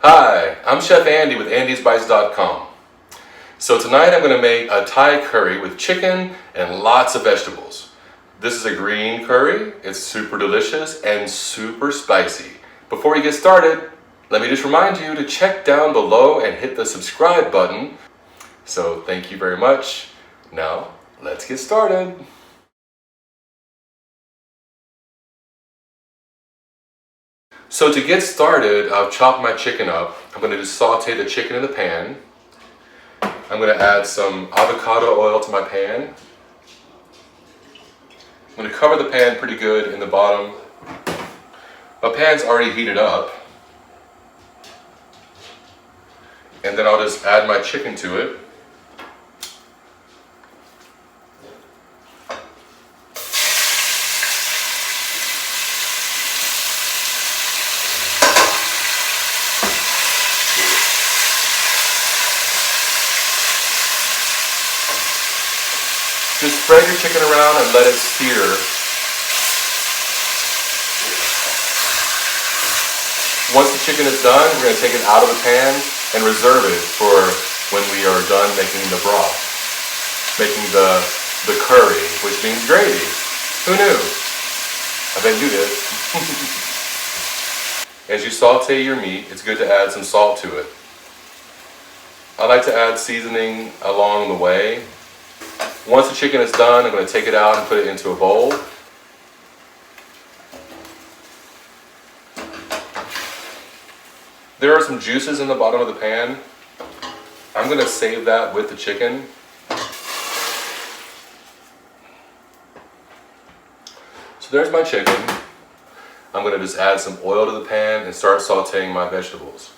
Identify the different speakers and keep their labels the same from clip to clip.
Speaker 1: Hi, I'm Chef Andy with andysbites.com. So tonight I'm going to make a Thai curry with chicken and lots of vegetables. This is a green curry. It's super delicious and super spicy. Before you get started, let me just remind you to check down below and hit the subscribe button. So thank you very much. Now, let's get started. So to get started, I've chopped my chicken up. I'm going to just saute the chicken in the pan. I'm going to add some avocado oil to my pan. I'm going to cover the pan pretty good in the bottom. My pan's already heated up. And then I'll just add my chicken to it. Just spread your chicken around and let it sear. Once the chicken is done, we're going to take it out of the pan and reserve it for when we are done making the broth, making the curry, which means gravy. Who knew? I bet you did. As you saute your meat, it's good to add some salt to it. I like to add seasoning along the way. Once the chicken is done, I'm going to take it out and put it into a bowl. There are some juices in the bottom of the pan. I'm going to save that with the chicken. So there's my chicken. I'm going to just add some oil to the pan and start sauteing my vegetables.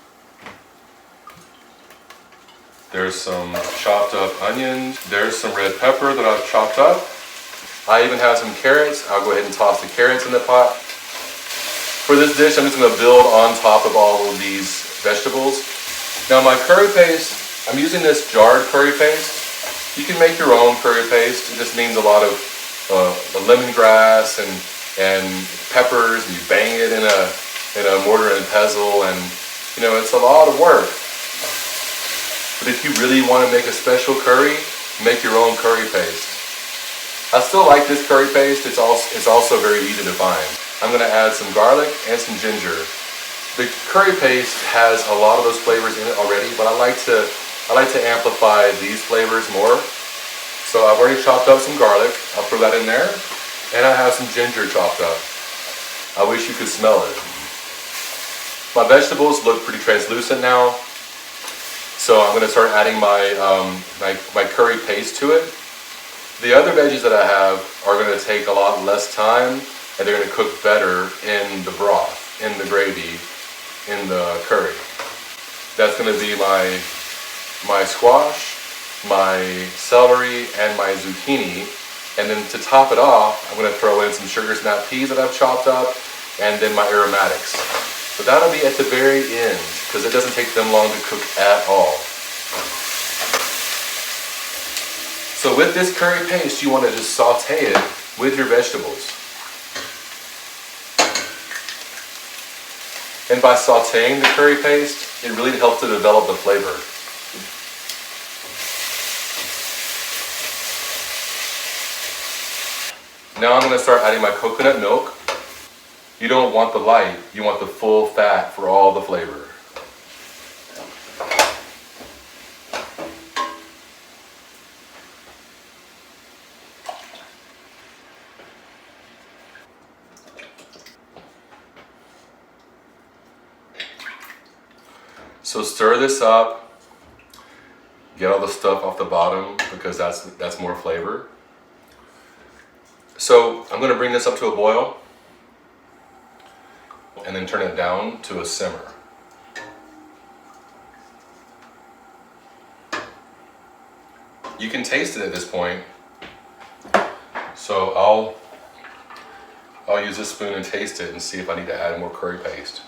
Speaker 1: There's some chopped up onions. There's some red pepper that I've chopped up. I even have some carrots. I'll go ahead and toss the carrots in the pot. For this dish, I'm just going to build on top of all of these vegetables. Now my curry paste, I'm using this jarred curry paste. You can make your own curry paste. It just means a lot of lemongrass and peppers, and you bang it in a mortar and pestle, and you know, it's a lot of work. But if you really want to make a special curry, make your own curry paste. I still like this curry paste. It's also very easy to find. I'm going to add some garlic and some ginger. The curry paste has a lot of those flavors in it already, but I like to amplify these flavors more. So I've already chopped up some garlic. I'll throw that in there, and I have some ginger chopped up. I wish you could smell it. My vegetables look pretty translucent now. So I'm going to start adding my curry paste to it. The other veggies that I have are going to take a lot less time, and they're going to cook better in the broth, in the gravy, in the curry. That's going to be my squash, my celery, and my zucchini. And then to top it off, I'm going to throw in some sugar snap peas that I've chopped up, and then my aromatics. But that'll be at the very end, because it doesn't take them long to cook at all. So with this curry paste, you want to just saute it with your vegetables. And by sauteing the curry paste, it really helps to develop the flavor. Now I'm going to start adding my coconut milk. You don't want the light, you want the full fat for all the flavor. So stir this up, get all the stuff off the bottom because that's more flavor. So I'm going to bring this up to a boil and then turn it down to a simmer. You can taste it at this point. So I'll use this spoon and taste it and see if I need to add more curry paste.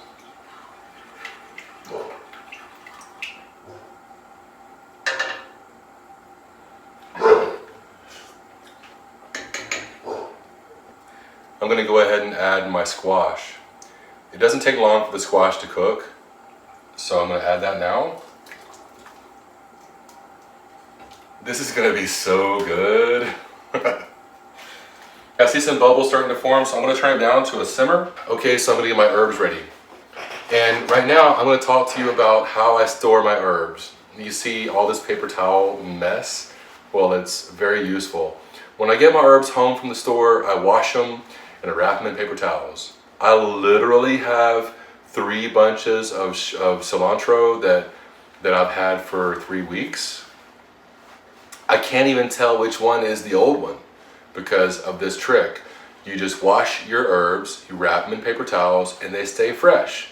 Speaker 1: I'm going to go ahead and add my squash. It doesn't take long for the squash to cook, So I'm gonna add that now. This is gonna be so good. I see some bubbles starting to form, so I'm gonna turn it down to a simmer. Okay, so I'm gonna get my herbs ready. And right now, I'm gonna talk to you about how I store my herbs. You see all this paper towel mess? Well, it's very useful. When I get my herbs home from the store, I wash them and I wrap them in paper towels. I literally have 3 bunches of cilantro that I've had for 3 weeks. I can't even tell which one is the old one because of this trick. You just wash your herbs, you wrap them in paper towels, and they stay fresh.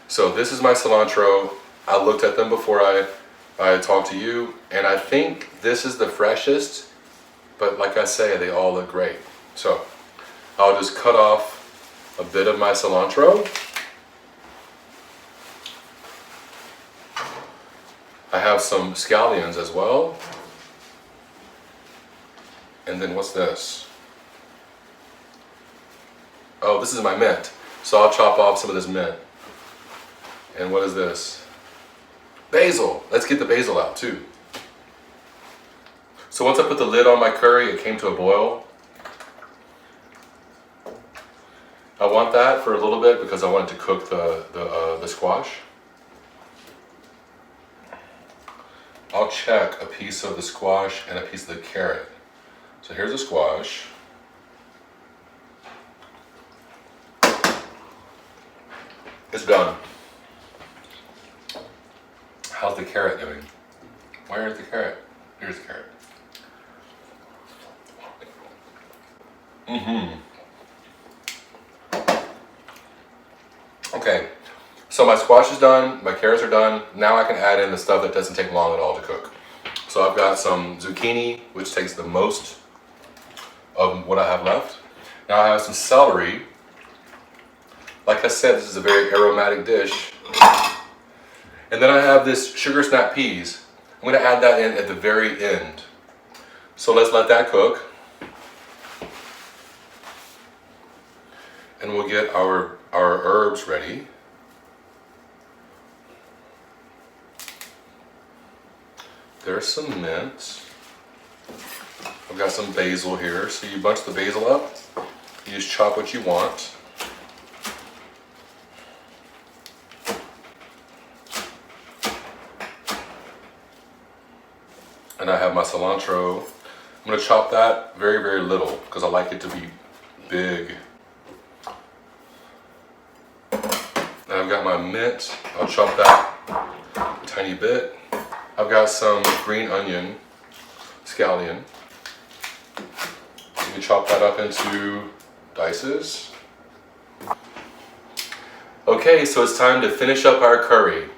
Speaker 1: So this is my cilantro. I looked at them before I talked to you, and I think this is the freshest, but like I say, they all look great. So I'll just cut off a bit of my cilantro. I have some scallions as well. And then what's this? Oh, this is my mint. So I'll chop off some of this mint. And what is this? Basil. Let's get the basil out too. So once I put the lid on my curry, it came to a boil. I want that for a little bit because I want it to cook the squash. I'll check a piece of the squash and a piece of the carrot. So here's the squash. It's done. How's the carrot doing? Where is the carrot? Here's the carrot. Okay, so my squash is done, my carrots are done. Now I can add in the stuff that doesn't take long at all to cook. So I've got some zucchini, which takes the most of what I have left. Now I have some celery. Like I said, this is a very aromatic dish. And then I have this sugar snap peas. I'm gonna add that in at the very end. So let's let that cook. And we'll get our herbs ready. There's some mint. I've got some basil here. So you bunch the basil up. You just chop what you want. And I have my cilantro. I'm gonna chop that very, very little because I like it to be big. And I've got my mint. I'll chop that a tiny bit. I've got some green onion, scallion. You can chop that up into dices. Okay, so it's time to finish up our curry.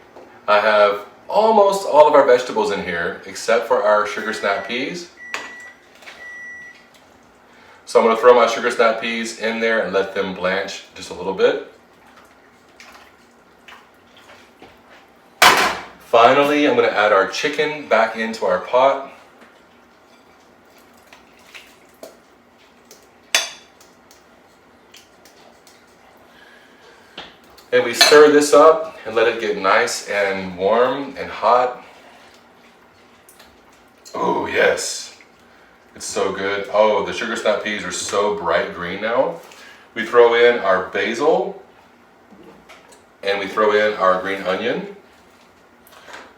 Speaker 1: I have almost all of our vegetables in here, except for our sugar snap peas. So I'm gonna throw my sugar snap peas in there and let them blanch just a little bit. Finally, I'm gonna add our chicken back into our pot. And we stir this up and let it get nice and warm and hot. Oh yes, it's so good. Oh, the sugar snap peas are so bright green now. We throw in our basil and we throw in our green onion.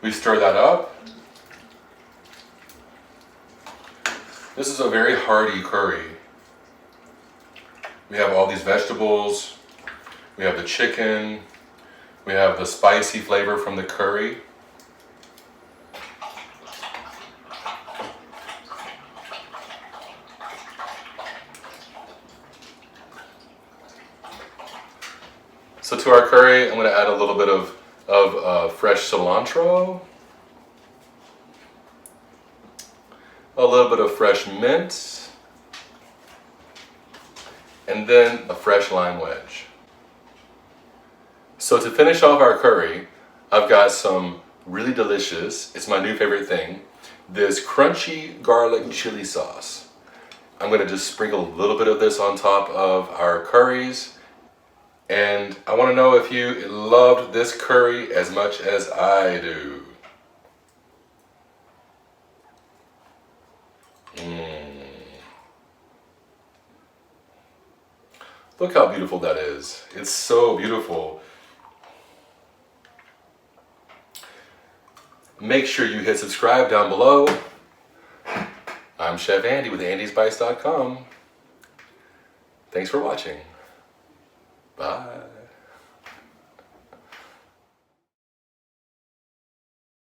Speaker 1: We stir that up. This is a very hearty curry. We have all these vegetables. We have the chicken. We have the spicy flavor from the curry. So to our curry, I'm going to add a little bit of fresh cilantro, a little bit of fresh mint, and then a fresh lime wedge. So to finish off our curry, I've got some really delicious, it's my new favorite thing, this crunchy garlic chili sauce. I'm going to just sprinkle a little bit of this on top of our curries. And I want to know if you loved this curry as much as I do. Look how beautiful that is. It's so beautiful. Make sure you hit subscribe down below. I'm Chef Andy with AndySpice.com. Thanks for watching. Bye.